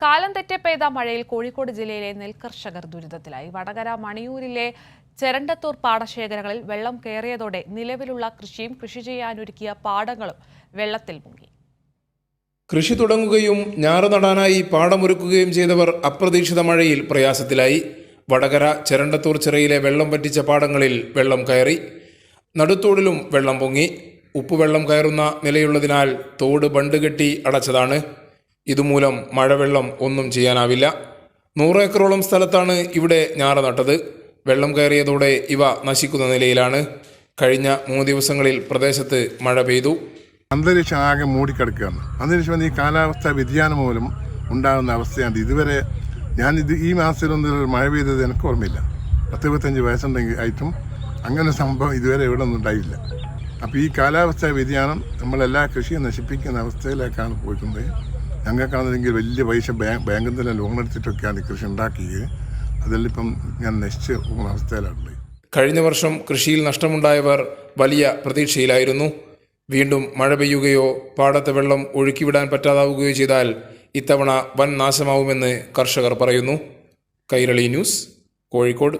കാലം തെറ്റി പെയ്ത മഴയിൽ കോഴിക്കോട് ജില്ലയിലെ നെൽകർഷകർ ദുരിതത്തിലായി. വടകര മണിയൂരിലെ ചെരണ്ടത്തൂർ പാടശേഖരങ്ങളിൽ വെള്ളം കയറിയതോടെ നിലവിലുള്ള കൃഷിയും കൃഷി ചെയ്യാനൊരുക്കിയ പാടങ്ങളും വെള്ളത്തിൽ മുങ്ങി. കൃഷി തുടങ്ങുകയും ഞാറ് നടാനായി പാടമൊരുക്കുകയും ചെയ്തവർ അപ്രതീക്ഷിത മഴയിൽ പ്രയാസത്തിലായി. വടകര ചെരണ്ടത്തൂർ ചിറയിലെ വെള്ളം പറ്റിച്ച പാടങ്ങളിൽ വെള്ളം കയറി. നടുത്തോടിലും വെള്ളം പൊങ്ങി. ഉപ്പുവെള്ളം കയറുന്ന നിലയുള്ളതിനാൽ തോട് ബണ്ട് കെട്ടി അടച്ചതാണ്. ഇതുമൂലം മഴവെള്ളം ഒന്നും ചെയ്യാനാവില്ല. 100 ഏക്കറോളം സ്ഥലത്താണ് ഇവിടെ ഞാറ് നട്ടത്. വെള്ളം കയറിയതോടെ ഇവ നശിക്കുന്ന നിലയിലാണ്. കഴിഞ്ഞ 3 ദിവസങ്ങളിൽ പ്രദേശത്ത് മഴ പെയ്തു. അന്തരീക്ഷം ആകെ മൂടിക്കിടക്കുകയാണ്. അന്തരീക്ഷം ഈ കാലാവസ്ഥാ വ്യതിയാനം മൂലം ഉണ്ടാകുന്ന അവസ്ഥയാണ്. ഇതുവരെ ഈ മാസത്തിലൊന്നും മഴ പെയ്തത് എനിക്ക് ഓർമ്മയില്ല. 10-25 വയസ്സുണ്ടെങ്കിൽ ആയിട്ടും അങ്ങനെ സംഭവം ഇതുവരെ ഇവിടെ ഒന്നും ഉണ്ടായില്ല. അപ്പോൾ ഈ കാലാവസ്ഥാ വ്യതിയാനം നമ്മളെല്ലാ കൃഷിയും നശിപ്പിക്കുന്ന അവസ്ഥയിലേക്കാണ് പോയിട്ടുണ്ട്. ഞങ്ങൾക്കാണെന്നെങ്കിൽ വലിയ പൈസ ബാങ്കിൽ തന്നെ ലോൺ എടുത്തിട്ടൊക്കെയാണ് കൃഷി ഉണ്ടാക്കിയത്. അതിലിപ്പം ഞാൻ നശിച്ച അവസ്ഥയിലാണ്. കഴിഞ്ഞ വർഷം കൃഷിയിൽ നഷ്ടമുണ്ടായവർ വലിയ പ്രതീക്ഷയിലായിരുന്നു. വീണ്ടും മഴ പെയ്യുകയോ പാടത്തെ വെള്ളം ഒഴുക്കിവിടാൻ പറ്റാതാവുകയോ ചെയ്താൽ ഇത്തവണ വൻ നാശമാവുമെന്ന് കർഷകർ പറയുന്നു. കൈരളി ന്യൂസ്, കോഴിക്കോട്.